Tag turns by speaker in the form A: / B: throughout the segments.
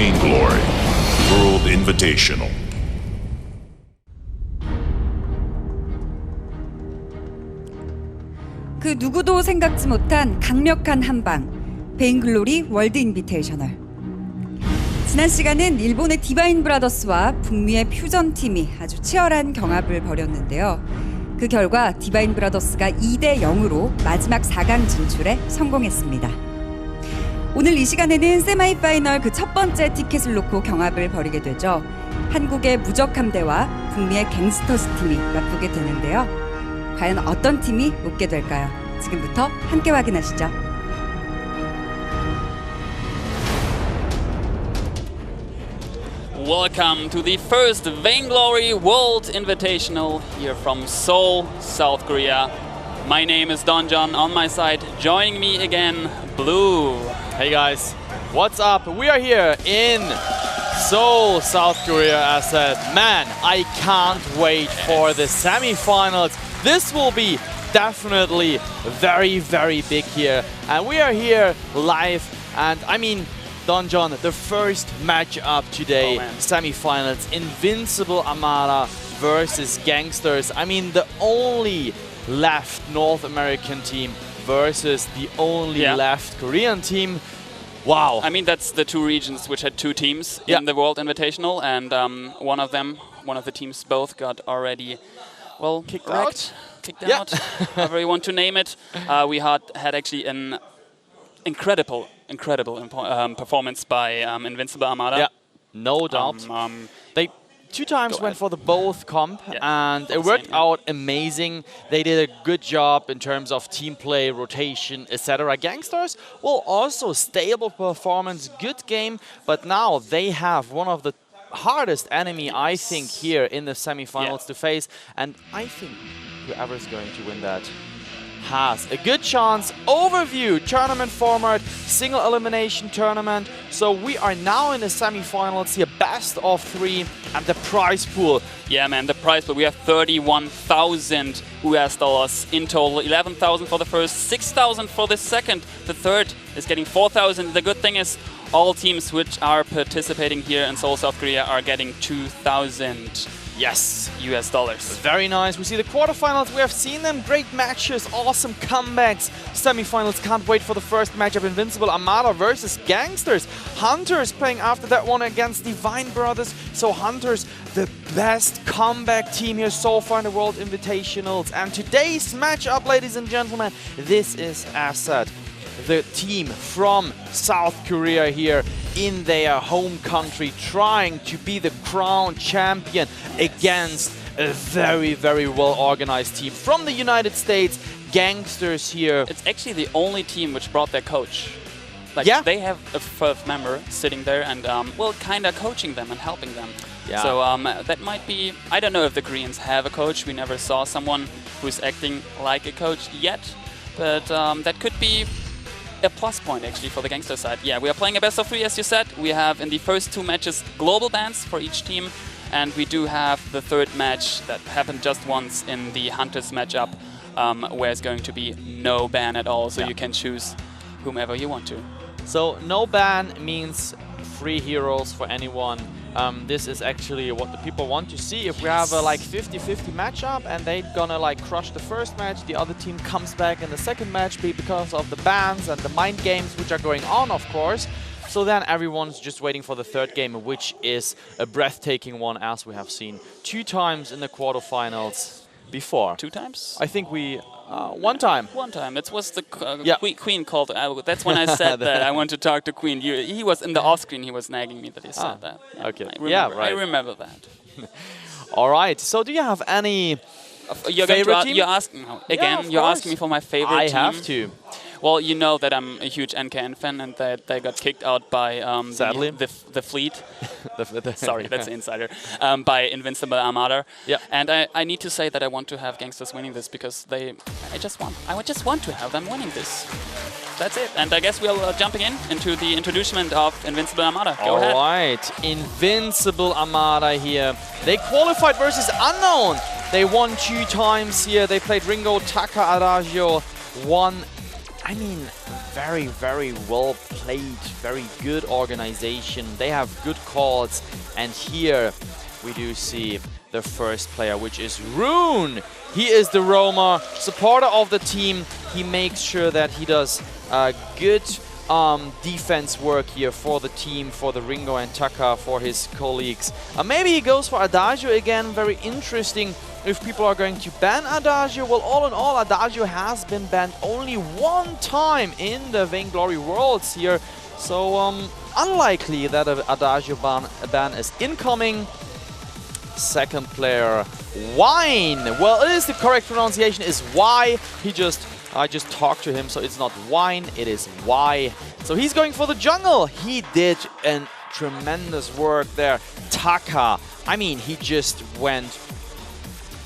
A: Vainglory World Invitational.
B: 그 누구도 생각지 못한 강력한 한방, 베인글로리 월드 인비테이셔널. 지난 시간은 일본의 디바인 브라더스와 북미의 퓨전 팀이 아주 치열한 경합을 벌였는데요. 그 결과 디바인 브라더스가 2대 0으로 마지막 4강 진출에 성공했습니다. 오늘 이 시간에는 세미파이널 그 첫 번째 티켓을 놓고 경합을 벌이게 되죠. 한국의 무적함대와 북미의 갱스터스 팀이 맞붙게 되는데요. 과연 어떤 팀이 웃게 될까요? 지금부터 함께 확인하시죠.
C: Welcome to the first Vainglory World Invitational here from Seoul, South Korea. My name is Donjon. On my side, joining me again, Blue.
D: Hey guys, what's up? We are here in Seoul, South Korea. As said, man, I can't wait for the semi-finals. This will be definitely very, very big here. And we are here live. And I mean, Donjon, the first matchup today, semi-finals, Invincible Armada versus Gankstars. I mean, the only left North American team versus the only left Korean team. Wow.
C: I mean, that's the two regions which had two teams in the World Invitational, and one of the teams both got already, well, kicked out, however you want to name it. We had actually an incredible performance by Invincible Armada.
D: Yeah, no doubt. They two times went for the both comp, and it worked out amazing. They did a good job in terms of team play, rotation, etc. Gankstars, well, also stable performance, good game, but now they have one of the hardest enemy, I think, here in the semi-finals to face, and I think whoever is going to win that has a good chance. Overview, tournament format, single elimination tournament. So we are now in the semi-finals here, best of 3, and the prize pool.
C: Yeah, man, the prize pool. We have 31,000 US dollars in total. 11,000 for the first, 6,000 for the second. The third is getting 4,000. The good thing is all teams which are participating here in Seoul, South Korea are getting 2,000.
D: Yes,
C: US dollars.
D: Very nice. We see the quarterfinals. We have seen them. Great matches, awesome comebacks. Semifinals. Can't wait for the first matchup. Invincible Armada versus Gankstars. Hunters playing after that one against Divine Brothers. So Hunters, the best comeback team here so far in the World Invitationals. And today's matchup, ladies and gentlemen, this is Asset, the team from South Korea here in their home country, trying to be the crown champion against a very, very well-organized team from the United States, Gankstars here.
C: It's actually the only team which brought their coach. Like, they have a fourth member sitting there and, well, kind of coaching them and helping them.
D: Yeah.
C: So that might be, I don't know if the Koreans have a coach. We never saw someone who's acting like a coach yet, but that could be a plus point actually for the Gangster side. Yeah, we are playing a best of 3, as you said. We have in the first 2 matches global bans for each team, and we do have the third match that happened just once in the Hunters matchup, where it's going to be no ban at all, so you can choose whomever you want to.
D: So no ban means free heroes for anyone. This is actually what the people want to see. If we have a like 50-50 matchup and they're gonna like crush the first match, the other team comes back in the second match because of the bans and the mind games which are going on, of course. So then everyone's just waiting for the third game, which is a breathtaking one, as we have seen 2 times in the quarterfinals before.
C: 2 times?
D: I think we... one time.
C: One time. It was the Queen called. That's when I said that I want to talk to Queen. He was in the off-screen. He was nagging me that he said that. Yeah,
D: okay.
C: I remember that.
D: All right. So do you have any favorite team?
C: You're asking again. You're asking me for my favorite team.
D: I have to.
C: Well, you know that I'm a huge NKN fan, and that they got kicked out by the Fleet. Sorry, that's the insider. By Invincible Armada. Yeah. And I need to say that I want to have Gankstars winning this because I just want to have them winning this. That's it. And I guess we're jumping into the introducement of Invincible Armada. Go ahead.
D: All right, Invincible Armada here. They qualified versus Unknown. They won 2 times here. They played Ringo, Taka, Adagio, 1. I mean, very, very well played, very good organization. They have good calls, and here we do see the first player, which is Rune. He is the roamer, supporter of the team. He makes sure that he does good defense work here for the team, for the Ringo and Taka, for his colleagues. Maybe he goes for Adagio again. Very interesting if people are going to ban Adagio. Well, all in all, Adagio has been banned only one time in the Vainglory Worlds here. So unlikely that an Adagio ban is incoming. Second player, Wine. Well, it is the correct pronunciation is Y. I just talked to him, so it's not Wine, it is Y. So he's going for the jungle. He did a tremendous work there. Taka, I mean, he just went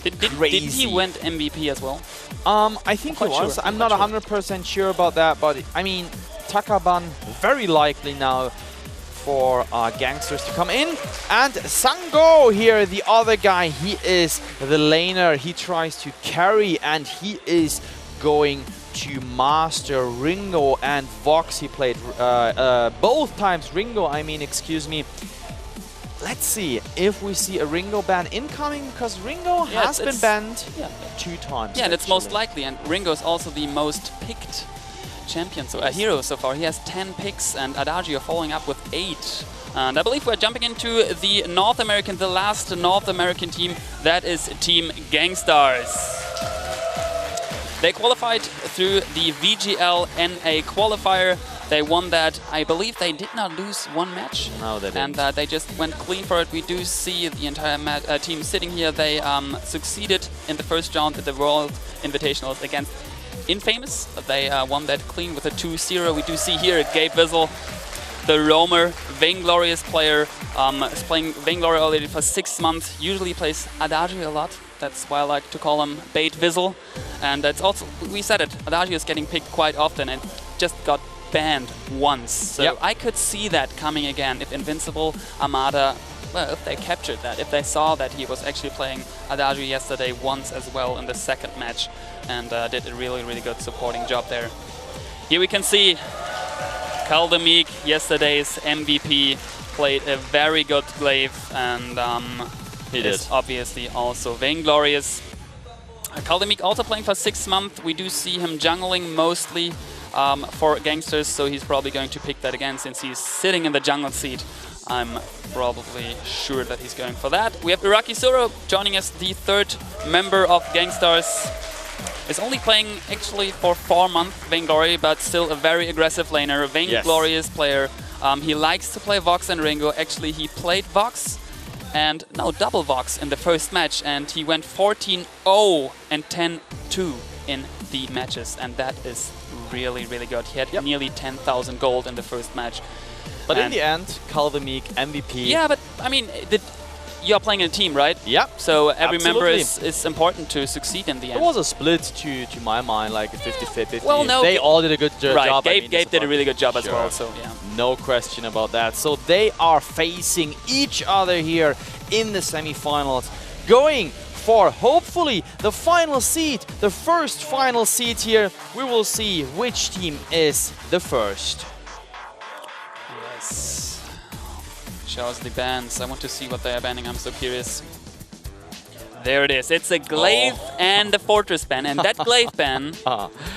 D: crazy.
C: Did he win MVP as well?
D: I think he was. I'm not 100% sure about that, but I mean, Taka ban very likely now for Gankstars to come in. And Sango here, the other guy, he is the laner. He tries to carry, and he is going to master Ringo and Vox. He played both times Ringo, excuse me. Let's see if we see a Ringo ban incoming, because Ringo has been banned 2 times.
C: Yeah, and it's most likely, and Ringo is also the most picked champion, so a hero so far. He has 10 picks, and Adagio following up with 8. And I believe we're jumping into the last North American team. That is Team Gankstars. They qualified through the VGL NA qualifier. They won that. I believe they did not lose one match.
D: No, they didn't.
C: And they just went clean for it. We do see the entire team sitting here. They succeeded in the first round at the World Invitationals against Infamous. They won that clean with a 2-0. We do see here Gabe Wiesel, the roamer, Vainglorious player, is playing Vainglory already for 6 months. Usually plays Adagio a lot. That's why I like to call him Bait Wiesel. And that's also, we said it, Adagio is getting picked quite often and just got banned once. So I could see that coming again if Invincible Armada, well, if they captured that, if they saw that he was actually playing Adagio yesterday once as well in the second match, and did a really, really good supporting job there. Here we can see Kaldemik, yesterday's MVP, played a very good glaive, and he is obviously also Vainglorious. Kaldemik also playing for 6 months. We do see him jungling mostly for Gankstars, so he's probably going to pick that again since he's sitting in the jungle seat. I'm probably sure that he's going for that. We have Iraqi Suro joining us, the 3rd member of Gankstars. Is only playing actually for 4 months Vainglory, but still a very aggressive laner, Vainglorious player. He likes to play Vox and Ringo. Actually, he played Vox and double Vox in the first match, and he went 14-0 and 10-2 in the matches, and that is really, really good. He had nearly 10,000 gold in the first match.
D: But in the end, Kaldemik MVP.
C: Yeah, but I mean, you're playing in a team, right?
D: Yep.
C: So every member is important to succeed in the end.
D: It was a split to my mind, like a 50-50.
C: Well, no,
D: they all did a good job.
C: Right, Gabe did a really good job as well, so yeah.
D: No question about that. So they are facing each other here in the semi-finals, going for hopefully the final seed, the first final seed here. We will see which team is the first.
C: Yes. Shows the bans. I want to see what they are banning. I'm so curious. There it is. It's a glaive and a fortress ban, and that glaive ban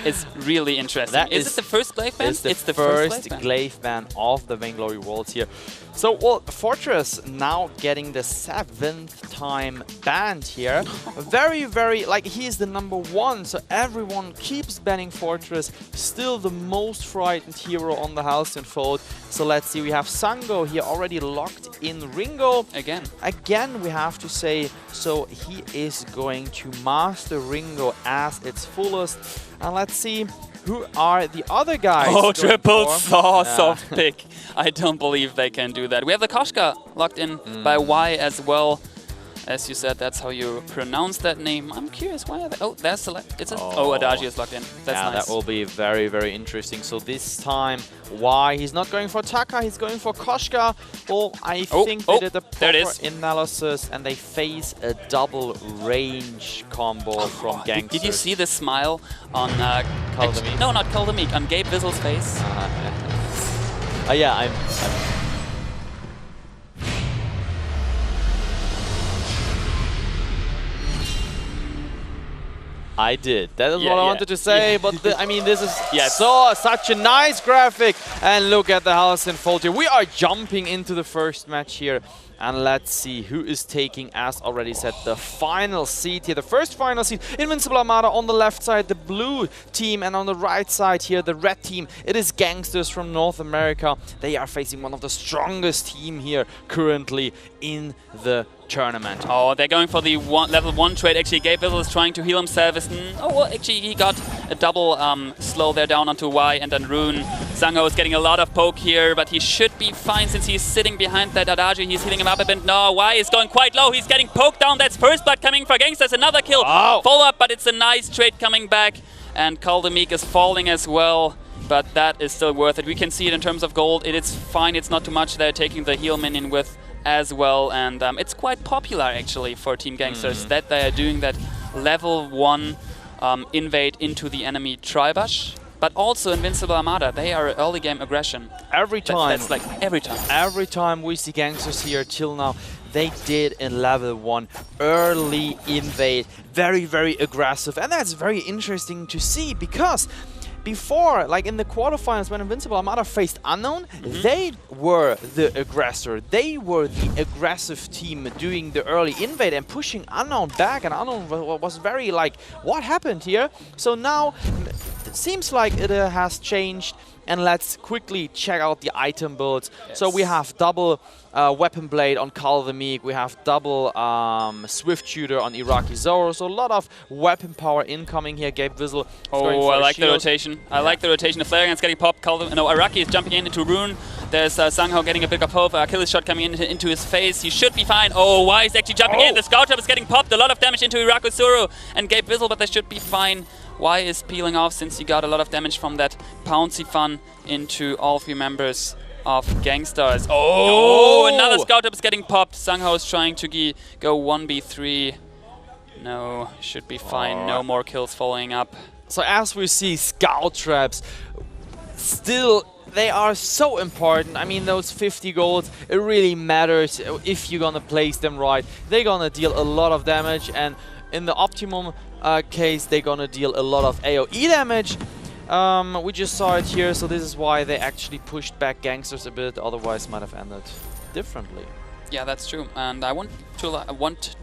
C: is really interesting. Is it the first glaive ban?
D: It's the first glaive ban of the Vainglory Worlds here. So, well, Fortress now getting the 7th time banned here. Very, very, like, he is the #1, so everyone keeps banning Fortress. Still the most frightened hero on the Halcyon Fold. So let's see, we have Sango here already locked in Ringo. Again, we have to say, so he is going to master Ringo as its fullest. And let's see, who are the other guys?
C: Oh, triple soft pick. I don't believe they can do that. We have the Koshka locked in by Y as well. As you said, that's how you pronounce that name. I'm curious why are they... Oh, there's select. It's Adagio is locked in. That's
D: yeah,
C: nice.
D: that will be very, very interesting. So this time, why he's not going for Taka, he's going for Koshka. Well, I think they did a proper analysis and they face a double range combo from Gankstars.
C: Did you see the smile on...
D: Kaldamik?
C: No, not Kaldamik, on Gabe Vizzle's face.
D: Yeah, I'm I did. That is what I wanted to say, but I mean, this is such a nice graphic. And look at the house unfold here. We are jumping into the first match here. And let's see who is taking, as already said, the final seed here. The first final seed, Invincible Armada on the left side, the blue team, and on the right side here, the red team. It is Gankstars from North America. They are facing one of the strongest team here currently in the tournament.
C: Oh, they're going for the level 1 trade. Actually, Gabe Vizzle is trying to heal himself. Actually, he got a double slow there down onto Y and then Rune. Sangho is getting a lot of poke here, but he should be fine since he's sitting behind that Adagio. He's healing him up a bit. No, Y is going quite low. He's getting poked down. That's first blood coming for Gankstars. Another kill. Follow up, but it's a nice trade coming back. And Kaldamik is falling as well. But that is still worth it. We can see it in terms of gold. It is fine. It's not too much. They're taking the heal minion with as well, and it's quite popular actually for Team Gankstars that they are doing that level 1 invade into the enemy Tribush, but also Invincible Armada. They are early game aggression.
D: Every time.
C: That's like every time.
D: Every time we see Gankstars here till now, they did in level 1 early invade, very, very aggressive, and that's very interesting to see because before, like in the quarterfinals when Invincible Armada faced Unknown, they were the aggressor. They were the aggressive team doing the early invade and pushing Unknown back, and Unknown was very like, what happened here? So now it seems like it has changed, and let's quickly check out the item builds. So we have double Weapon Blade on Kaldamik, we have double Swift Shooter on Iraqi Zoro, so a lot of weapon power incoming here. Gabe Vizzle.
C: I like the rotation. I like the rotation. The flare gun's getting popped. Iraqi is jumping into Rune. There's Sangho getting a big of hope. Achilles shot coming into his face. He should be fine. Y is actually jumping in. The Scout Trap is getting popped. A lot of damage into Iraqi Zoro and Gabe Vizzle, but they should be fine. Y is peeling off since he got a lot of damage from that Pouncy Fun into all 3 members of Gankstars. Another Scout Trap is getting popped. Sangho is trying to go 1v3. No, should be fine. No more kills following up.
D: So as we see, Scout Traps, still, they are so important. I mean, those 50 golds, it really matters if you're gonna place them right. They're gonna deal a lot of damage, and in the optimum case, they're gonna deal a lot of AoE damage. We just saw it here, so this is why they actually pushed back Gankstars a bit, otherwise might have ended differently.
C: Yeah, that's true, and I want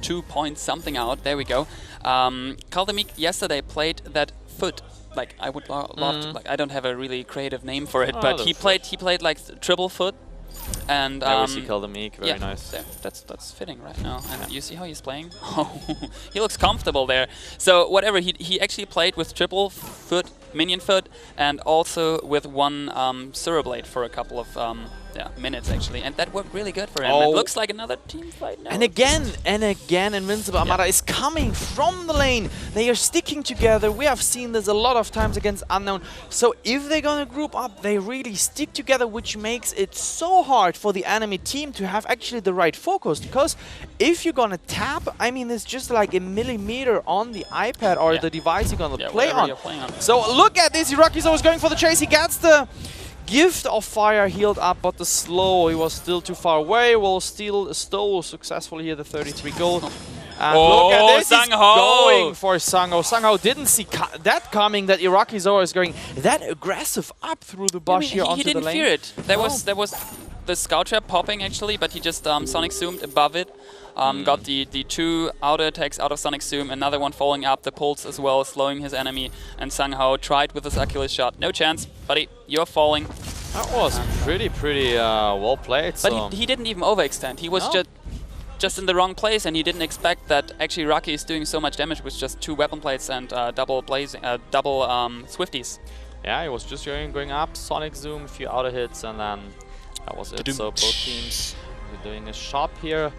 C: to point something out. There we go. Kaldamik yesterday played that foot. Like, I would love to, like, I don't have a really creative name for it, but he played like triple foot. And
D: we see Kaldamik, very nice.
C: There. That's fitting right now. And you see how he's playing? Oh, he looks comfortable there. So whatever, he actually played with triple foot, minion foot, and also with one Sura Blade for a couple of minutes actually, and that worked really good for him. It looks like another team fight now.
D: And again, Invincible Armada is coming from the lane. They are sticking together. We have seen this a lot of times against Unknown. So if they're gonna group up, they really stick together, which makes it so hard for the enemy team to have actually the right focus. Because if you're gonna tap, I mean, it's just like a millimeter on the iPad or the device you're gonna play on. So look at this, Iraqi Zoro is going for the chase. He gets the Gift of Fire healed up, but the slow, he was still too far away. Will still stole successfully here the 33 gold. And look at this, he's going for Sangho. Sangho didn't see that coming, that Iraqi Zoro is going that aggressive up through the bush here onto the lane.
C: He didn't fear it. There was the Scout Trap popping actually, but he just Sonic Zoomed above it. Got the 2 auto attacks out of Sonic Zoom, another one following up, the pulse as well, slowing his enemy, and Sangho tried with his Achilles shot. No chance, buddy, you're falling.
D: That was pretty well played.
C: But he didn't even overextend. He was just in the wrong place, and he didn't expect that actually Rocky is doing so much damage with just 2 weapon plates and double Swifties.
D: Yeah, he was just going up, Sonic Zoom, a few auto hits, and then that was it. So both teams are doing a shop here.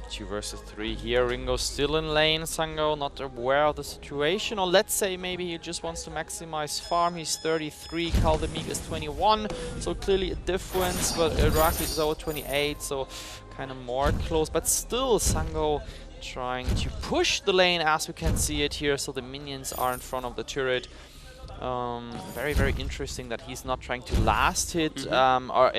D: 2 versus 3 here. Ringo still in lane. Sango not aware of the situation, or let's say maybe he just wants to maximize farm. He's 33, Kaldemik is 21, so clearly a difference, but Iraqi is 28, so kind of more close, but still Sango trying to push the lane as we can see it here, so the minions are in front of the turret. Very, very interesting that he's not trying to last hit, or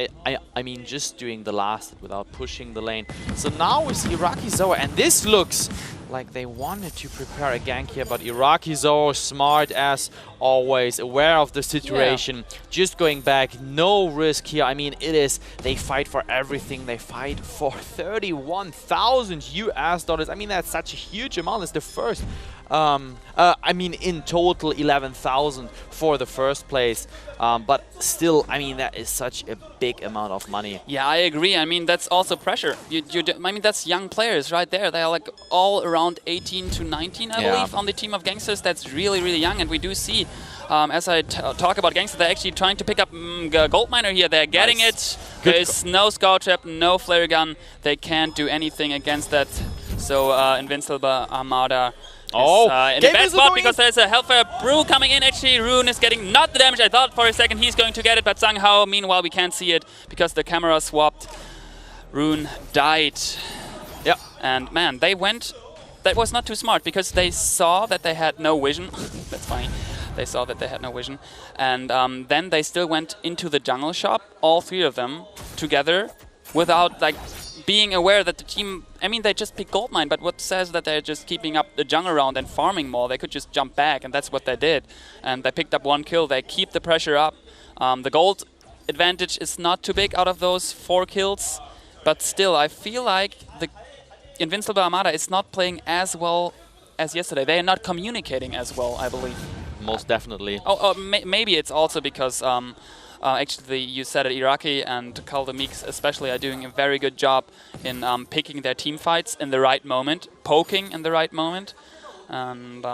D: I mean just doing the last hit without pushing the lane. So now we see Iraqi Zoa, and this looks like they wanted to prepare a gank here, but Iraqi Zoa, smart as always, aware of the situation, just going back, no risk here. I mean, it is, they fight for everything. They fight for 31,000 US dollars. I mean, that's such a huge amount. It's the first, I mean, in total 11,000 for the first place, but still, I mean, that is such a big amount of money.
C: Yeah, I agree. I mean, that's also pressure. I mean, that's young players right there. They are like all around 18 to 19, I believe, on the team of Gankstars. That's really, really young, and we do see, as I talk about Gankstars, they're actually trying to pick up Gold Miner here. They're getting it. There is no Scout Trap, no Flare Gun. They can't do anything against that. So Invincible Armada in the bad spot because there's a Hellfire Brew coming in. Actually, Rune is getting not the damage. I thought for a second he's going to get it, but somehow, meanwhile, we can't see it because the camera swapped. Rune died.
D: Yeah.
C: And man, they went... That was not too smart because they saw that they had no vision. That's funny. They saw that they had no vision. And then they still went into the jungle shop, all 3 of them, together, without like being aware that the team... I mean, they just picked Goldmine, but what says that they're just keeping up the jungle round and farming more? They could just jump back, and that's what they did. And they picked up 1 kill. They keep the pressure up. The gold advantage is not too big out of those 4 kills, but still, I feel like the Invincible Armada is not playing as well as yesterday. They are not communicating as well, I believe.
D: Most definitely.
C: Maybe it's also because actually you said it, Iraqi and Kaldemik especially are doing a very good job in picking their team fights in the right moment, poking in the right moment. And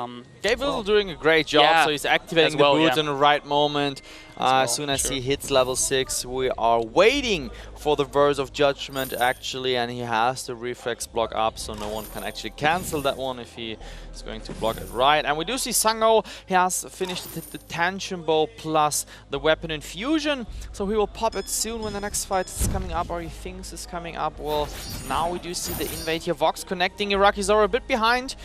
D: Gabriel's doing a great job, so he's activating the boots in the right moment. As soon as he hits level 6, we are waiting for the Verse of Judgment actually, and he has the reflex block up, so no one can actually cancel that one if he is going to block it right. And we do see Sango, he has finished the Tension Bow plus the Weapon Infusion, so he will pop it soon when the next fight is coming up, or he thinks is coming up. Well, now we do see the invade here. Vox connecting, Iraqi Zoro a bit behind.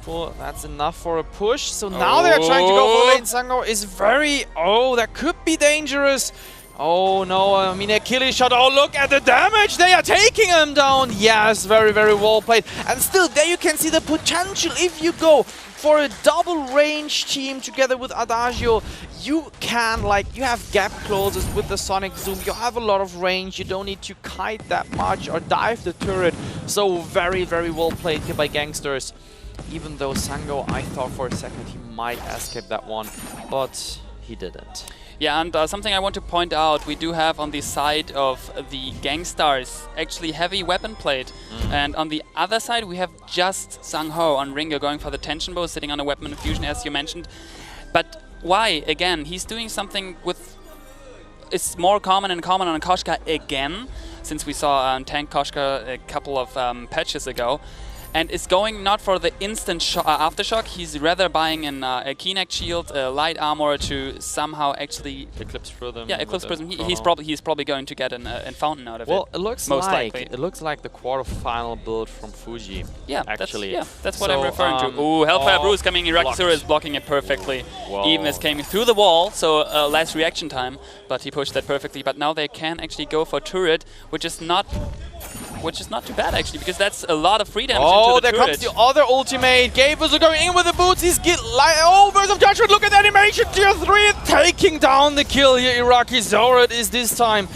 D: Well, that's enough for a push. So now they're trying to go for lane. Sango is very... Oh, that could be dangerous. Oh no, I mean, Achilles shot. Oh, look at the damage. They are taking him down. Yes, very, very well played. And still, there you can see the potential. If you go for a double range team together with Adagio, you can, like, you have gap closes with the Sonic Zoom. You have a lot of range. You don't need to kite that much or dive the turret. So very, very well played here by Gankstars. Even though Sango, I thought for a second he might escape that one, but he didn't.
C: Yeah, and something I want to point out, we do have on the side of the Gankstars actually heavy weapon plate. And on the other side we have just Sang-Ho on Ringo going for the Tension Bow, sitting on a Weapon Infusion as you mentioned. But why? Again, he's doing something with... It's more common on Koshka again, since we saw Tank Koshka a couple of patches ago. And is going not for the instant aftershock, he's rather buying a Kinect shield, light armor to somehow actually
D: Eclipse Prism.
C: Yeah, Eclipse Prism. He's probably going to get a fountain out of it.
D: Well, it looks like the quarterfinal build from Fuji.
C: Yeah,
D: actually.
C: That's what I'm referring to. Ooh, Hellfire Brew is coming. Iraqi is blocking it perfectly. Even as came through the wall, so less reaction time, but he pushed that perfectly. But now they can actually go for turret, which is not too bad actually, because that's a lot of free damage into the turret.
D: There comes the other ultimate. Gables are going in with the boots. He's Verse of Judgment. Look at the animation. Tier 3 taking down the kill here. Iraqi Zoro is this time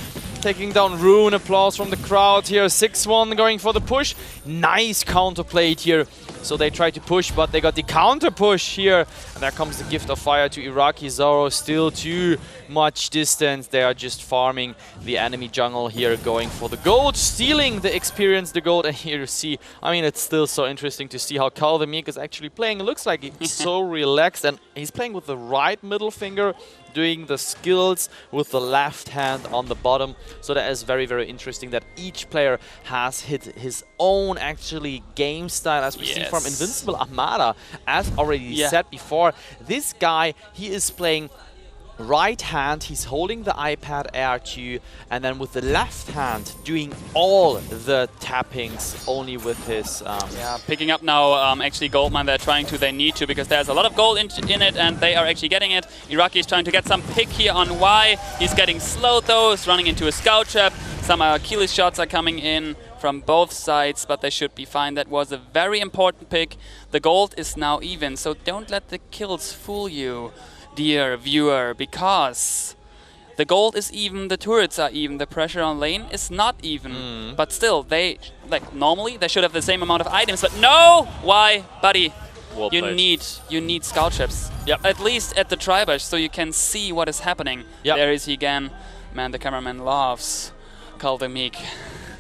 D: taking down Rune. Applause from the crowd here. 6-1 going for the push. Nice counterplay here. So they tried to push, but they got the counter push here. And there comes the Gift of Fire to Iraqi Zoro. Still too much distance. They are just farming the enemy jungle here, going for the gold, stealing the experience, the gold. And here you see, I mean, it's still so interesting to see how Kaldemik is actually playing. It looks like he's so relaxed, and he's playing with the right middle finger, doing the skills with the left hand on the bottom. So that is very, very interesting that each player has hit his own actually game style, as we see from Invincible Armada. As already said before, this guy, he is playing right hand, he's holding the iPad Air 2, and then with the left hand doing all the tappings only with his
C: picking up now actually Goldmine. They need to, because there's a lot of gold in it, and they are actually getting it. Iraqi is trying to get some pick here on Y. He's getting slowed though, he's running into a scout trap. Some Achilles shots are coming in from both sides, but they should be fine. That was a very important pick. The gold is now even, so don't let the kills fool you, dear viewer, because the gold is even, the turrets are even, the pressure on lane is not even. But still, they, like, normally they should have the same amount of items, but no! Why, buddy?
D: Well
C: you
D: played.
C: need scout ships. At least at the tri-bush, so you can see what is happening. There is he again. Man, the cameraman loves Kaldemeek.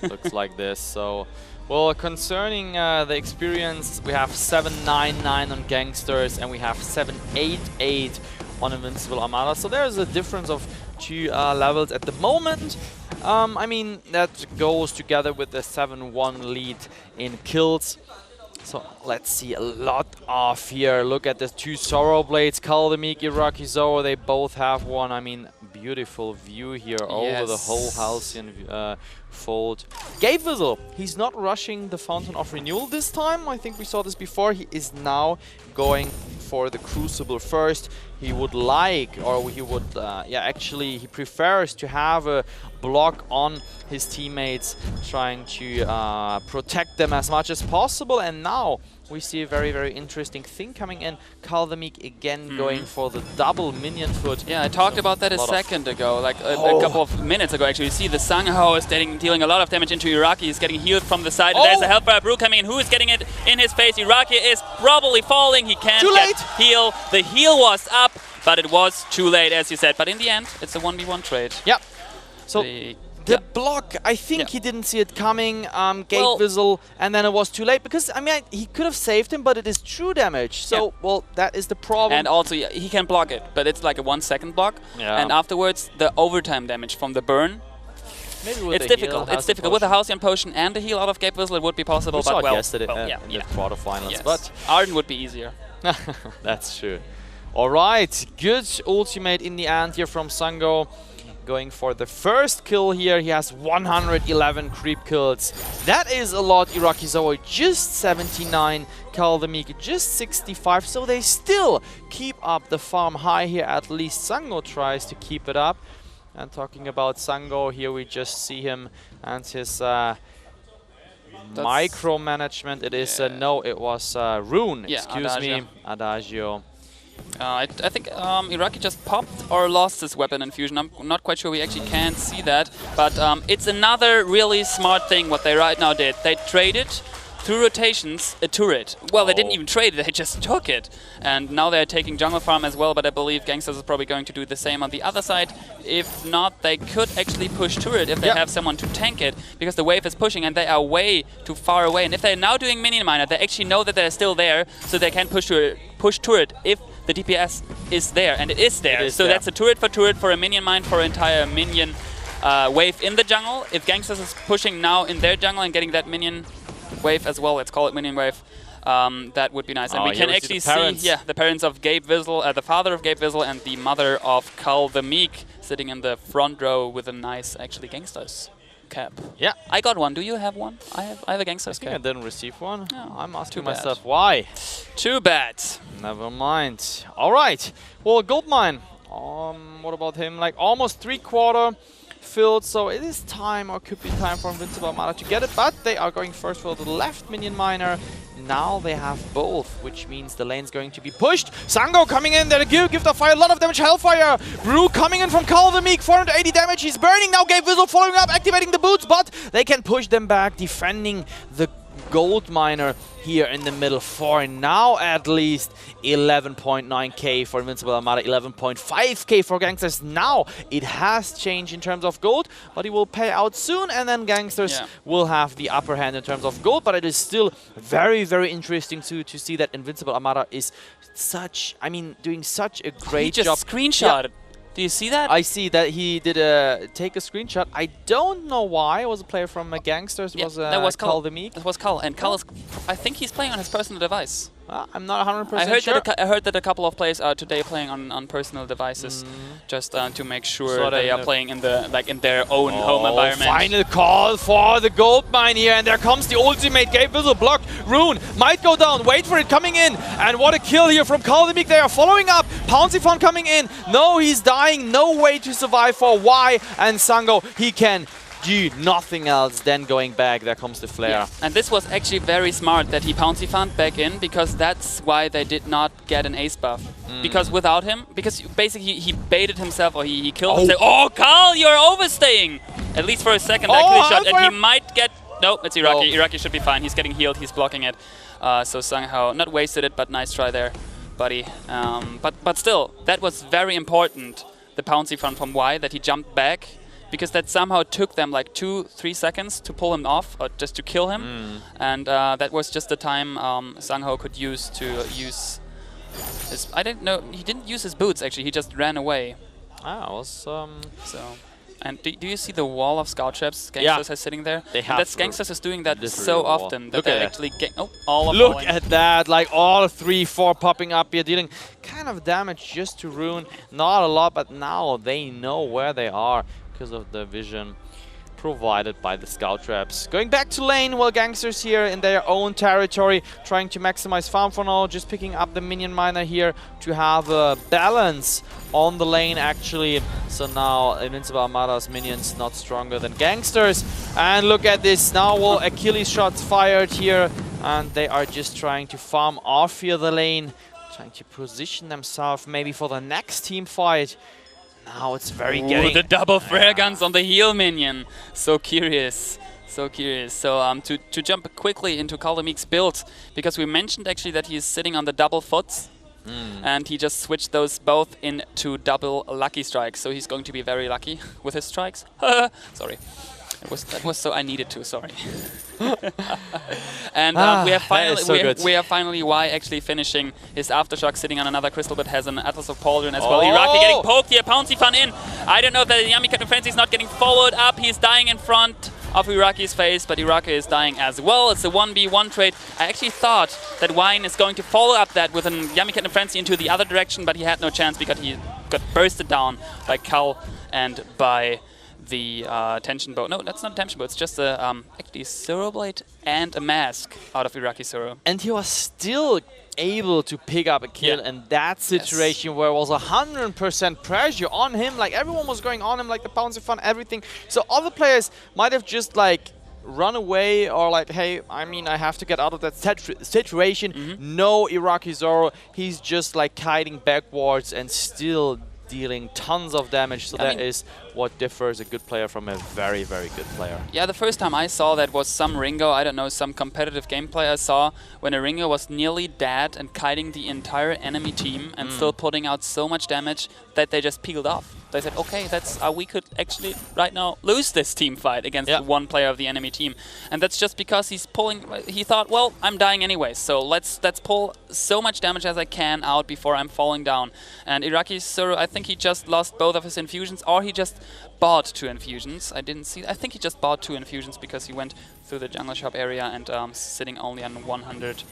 D: Looks like this. So, well, concerning the experience, we have 799 on Gankstars and we have 788 on Invincible Armada. So there's a difference of 2 levels at the moment. I mean, that goes together with the 7-1 lead in kills. So let's see a lot of here. Look at the 2 Sorrow Blades, Kaldemeek, Iraqi Zoro, they both have one. I mean, beautiful view here over the whole Halcyon fold. Gatevizzle, he's not rushing the Fountain of Renewal this time. I think we saw this before. He is now going for the Crucible first. He would like, or he would, actually, he prefers to have a block on his teammates, trying to protect them as much as possible. And now we see a very, very interesting thing coming in. Kaldemeek again going for the double minion foot.
C: Yeah, I talked about that a second ago, like a couple of minutes ago actually. You see the Sangho is dealing a lot of damage into Iraqi. He's getting healed from the side. There's a Hellfire Brew coming in. Who is getting it in his face? Iraqi is probably falling. He can't get heal. The heal was up, but it was too late, as you said. But in the end, it's a 1v1 trade.
D: Yep. So the block, I think he didn't see it coming, Gatevizzle, and then it was too late, because, I mean, he could have saved him, but it is true damage. So, well, that is the problem.
C: And also, he can block it, but it's like a 1-second block. And afterwards, the overtime damage from the burn, it's difficult. It's difficult. With a Halcyon Potion and the heal out of Gatevizzle, it would be possible.
D: We saw
C: but
D: it yesterday in the quarterfinals. But
C: Arden would be easier.
D: That's true. All right, good ultimate in the end here from Sango. Going for the first kill here. He has 111 creep kills. That is a lot. Iraqi Zoro just 79. Kaldemeek just 65. So they still keep up the farm high here. At least Sango tries to keep it up. And talking about Sango, here we just see him and his micromanagement. It is no, it was Rune. Excuse me, Adagio.
C: I think Iraqi just popped or lost his weapon infusion. I'm not quite sure, we actually can't see that. But it's another really smart thing what they right now did. They traded through rotations a turret. Well, they didn't even trade it, they just took it. And now they're taking jungle farm as well, but I believe Gankstars is probably going to do the same on the other side. If not, they could actually push turret if they have someone to tank it, because the wave is pushing and they are way too far away. And if they're now doing minion miner, they actually know that they're still there, so they can push turret if the DPS is there, and it is there. So that's a turret for a minion mine for an entire minion wave in the jungle. If Gankstars is pushing now in their jungle and getting that minion wave as well, let's call it minion wave, that would be nice. And we can actually see the parents of Gatevizzle, the father of Gatevizzle and the mother of Kaldemeek sitting in the front row with a nice, actually, Gankstars cap.
D: Yeah.
C: I got one. Do you have one? I have a Gankstars cap.
D: I didn't receive one.
C: Oh,
D: I'm asking myself why.
C: Too bad.
D: Never mind. All right. Well, Goldmine. What about him? Like almost 3/4 filled. So it is time, or could be time, for Invincible Armada to get it. But they are going first for the left minion miner. Now they have both, which means the lane's going to be pushed. Sango coming in there to give the fire a lot of damage. Hellfire. Brew coming in from Kaldemeek, 480 damage. He's burning now. Gatevizzle following up, activating the boots, but they can push them back, defending the gold miner here in the middle. For now, at least 11.9k for Invincible Armada, 11.5k for Gankstars. Now it has changed in terms of gold, but it will pay out soon, and then Gankstars will have the upper hand in terms of gold. But it is still very, very interesting to see that Invincible Armada is doing such a great job.
C: He just screenshotted Do you see that?
D: I see that he did take a screenshot. I don't know why. It was a player from Gankstars.
C: Yeah,
D: Was
C: that was
D: Carl the Meek.
C: That was Carl. And Carl is, I think he's playing on his personal device.
D: I'm not 100%
C: I
D: sure.
C: I heard that a couple of players are today playing on personal devices, just to make sure
D: So
C: they are playing in their own home environment.
D: Final call for the gold mine here, and there comes the ultimate. Gabe Whistle block. Rune might go down. Wait for it coming in, and what a kill here from Carl the Meek. They are following up. Pouncifon coming in. No, he's dying. No way to survive for Y, and Sango, he can do nothing else than going back. There comes the flare.
C: Yeah. And this was actually very smart that he Pouncifon back in, because that's why they did not get an ace buff. Because without him, because basically he baited himself, or he killed himself. Oh, Carl, you're overstaying! At least for a second, that kill shot, and he might get... No, it's Iraqi. Iraqi should be fine. He's getting healed. He's blocking it. So somehow, not wasted it, but nice try there, buddy. But still, that was very important, the Pouncifon from Y, that he jumped back. Because that somehow took them like 2-3 seconds to pull him off, or just to kill him. And that was just the time Sangho could use to use his... I don't know, he didn't use his boots actually, he just ran away.
D: Ah, was
C: So, and do you see the wall of scout traps Gankstars are sitting there?
D: They have.
C: That's Gankstars is doing that so often that
D: Look
C: they're
D: at
C: actually all of
D: Look at that, like all 3-4 popping up here, dealing kind of damage just to Rune. Not a lot, but now they know where they are because of the vision provided by the scout traps. Going back to lane, while Gankstars here in their own territory, trying to maximize farm for now, just picking up the minion miner here to have a balance on the lane actually. So now Invincible Armada's minions not stronger than Gankstars. And look at this, now will Achilles shots fired here, and they are just trying to farm off here the lane, trying to position themselves maybe for the next team fight. Now it's very getting...
C: the double flare guns on the heal minion. So curious. So curious. So to jump quickly into Carl the Meek's build, because we mentioned actually that he's sitting on the double foots. And he just switched those both into double lucky strikes. So he's going to be very lucky with his strikes. Sorry. That was so I needed to, sorry. And we have finally Y actually finishing his Aftershock, sitting on another crystal, but has an Atlas of Pauldron as well. Iraqi getting poked here, Pouncifon in. I don't know if the Yami Captain Frenzy is not getting followed up. He's dying in front of Iraqi's face, but Iraqi is dying as well. It's a 1v1 trade. I actually thought that Wine is going to follow up that with an Yami Captain Frenzy into the other direction, but he had no chance because he got bursted down by Cal and by the tension bow. No, that's not a tension bow. It's just a actually Zero Blade and a mask out of Iraqi Zero.
D: And he was still able to pick up a kill in that situation where it was 100% pressure on him. Like everyone was going on him, like the Pouncifon, everything. So other players might have just like run away or like, hey, I mean, I have to get out of that situation. No Iraqi Zoro. He's just like kiting backwards and still dealing tons of damage. So that is what differs a good player from a very, very good player.
C: Yeah, the first time I saw that was some Ringo, I don't know, some competitive gameplay I saw when a Ringo was nearly dead and kiting the entire enemy team and still putting out so much damage that they just peeled off. They said, okay, that's we could actually right now lose this team fight against one player of the enemy team. And that's just because he's pulling, he thought, well, I'm dying anyway, so let's pull so much damage as I can out before I'm falling down. And Iraqi Suru, I think he just lost both of his infusions, or he just bought 2 infusions. I didn't see, I think he just bought 2 infusions because he went through the jungle shop area and sitting only on 100.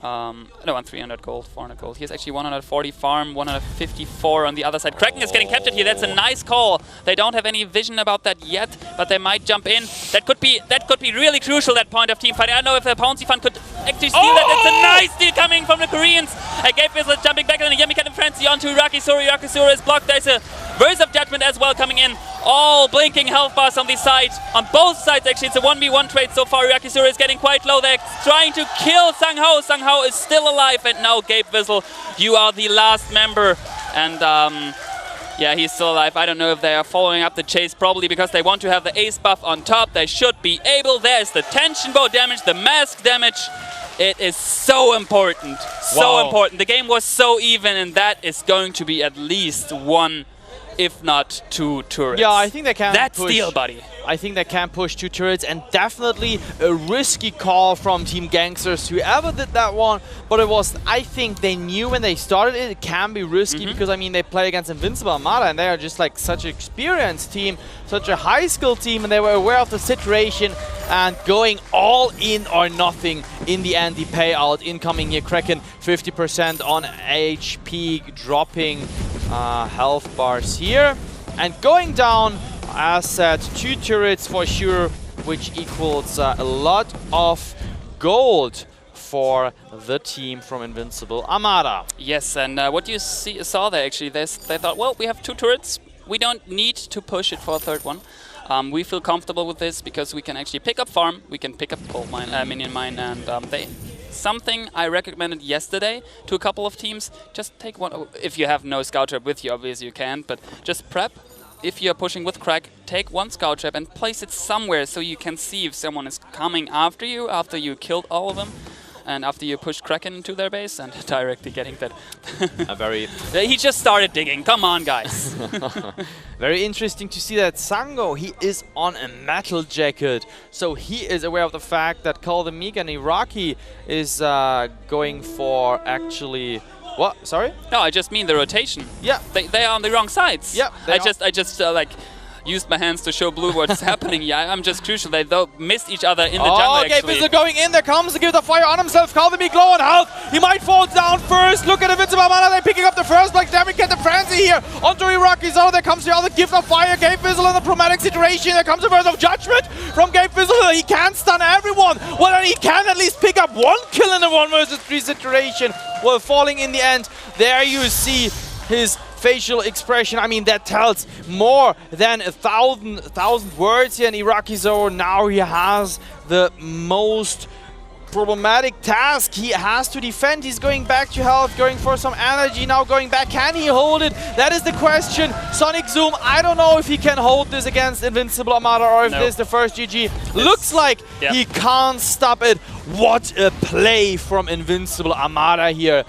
C: No, on 300 gold, 400 gold. He has actually 140 farm, 154 on the other side. Kraken is getting captured here. That's a nice call. They don't have any vision about that yet, but they might jump in. That could be really crucial, that point of team fight. I don't know if the Pouncifon could actually steal that. It's a nice steal coming from the Koreans. Gabe Whistle jumping back and then Yami Captain Frenzy onto Iraqi Suru. Iraqi Suru is blocked. There's a Verse of Judgment as well coming in. All blinking health bars on the side. On both sides, actually, it's a 1v1 trade so far. Iraqi Suru is getting quite low. They're trying to kill Sanghao. Sanghao is still alive, and now Gabe Whistle, you are the last member. And yeah, he's still alive. I don't know if they are following up the chase, probably because they want to have the ace buff on top. They should be able. There's the tension bow damage, the mask damage. It is so important. So important. The game was so even, and that is going to be at least one if not 2 turrets.
D: Yeah, I think they can
C: That's
D: push.
C: steal, buddy.
D: I think they can push 2 turrets, and definitely a risky call from Team Gankstars, whoever did that one. But it was, I think they knew when they started it, it can be risky because, I mean, they play against Invincible Armada, and they are just like such an experienced team, such a high-skill team, and they were aware of the situation and going all in or nothing. In the end, the payout incoming here. Kraken 50% on HP, dropping health bars here. And going down, as said, 2 turrets for sure, which equals a lot of gold for the team from Invincible Armada.
C: Yes, and what you saw there actually, they thought, well, we have 2 turrets. We don't need to push it for a 3rd one. We feel comfortable with this because we can actually pick up farm, we can pick up gold mine, minion mine, and something I recommended yesterday to a couple of teams, just take one. If you have no scout trap with you, obviously you can't, but just prep. If you're pushing with Crack, take 1 scout trap and place it somewhere so you can see if someone is coming after you killed all of them. And after you push Kraken into their base and directly getting that. He just started digging. Come on, guys.
D: Very interesting to see that Sango, he is on a metal jacket. So he is aware of the fact that Call the Meek and Iraqi is going for actually... What? Sorry?
C: No, I just mean the rotation.
D: Yeah.
C: They are on the wrong sides.
D: Yeah.
C: I just like used my hands to show Blue what's happening. Yeah, I'm just crucial. They missed each other in the jungle.
D: Okay, Invincible going in. There comes to give the fire on himself. Call the Meek low on health. He might fall down first. Look at Invincible Armada. They're picking up the first block. Then we get the frenzy here onto Iraqi Zone. There comes the other gift of fire. Gabe Fizzle in the chromatic situation. There comes a burst of judgment from Gabe Fizzle. He can't stun everyone. Well, then he can at least pick up 1 kill in a 1 versus 3 situation. Well, falling in the end. There you see his facial expression. I mean, that tells more than a thousand words here in Iraqi Zone. Now he has the most problematic task. He has to defend. He's going back to health, going for some energy, now going back. Can he hold it? That is the question. Sonic Zoom, I don't know if he can hold this against Invincible Armada or if this is the first GG. Looks like he can't stop it. What a play from Invincible Armada here.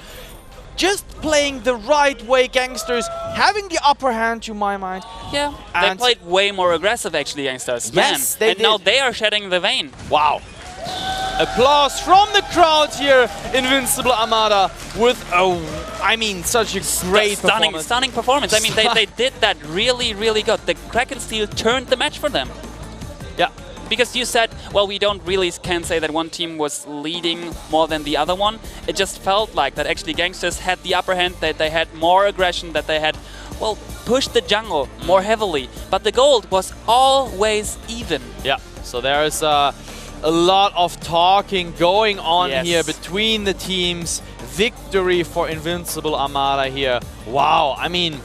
D: Just playing the right way, Gankstars having the upper hand to my mind.
C: Yeah, they played way more aggressive actually, Gankstars.
D: Yes, they did.
C: Now they are shedding the vein.
D: Wow. Applause from the crowd here, Invincible Armada, with I mean, such a great performance.
C: Stunning performance. I mean, they did that really, really good. The Kraken Steel turned the match for them.
D: Yeah.
C: Because you said, well, we don't really can say that one team was leading more than the other one. It just felt like that actually Gankstars had the upper hand, that they had more aggression, that they had, well, pushed the jungle more heavily. But the gold was always even.
D: Yeah, so there's a lot of talking going on here between the teams. Victory for Invincible Armada here. Wow, I mean,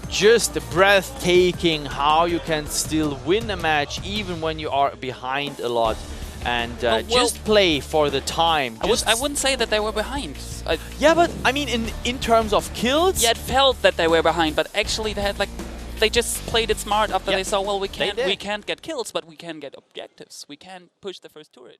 D: just breathtaking how you can still win a match even when you are behind a lot. And just play for the time.
C: I wouldn't say that they were behind.
D: Yeah, but I mean, in terms of kills?
C: Yeah, it felt that they were behind, but actually they had like, they just played it smart after they saw, well, we can't get kills, but we can get objectives. We can push the first turret.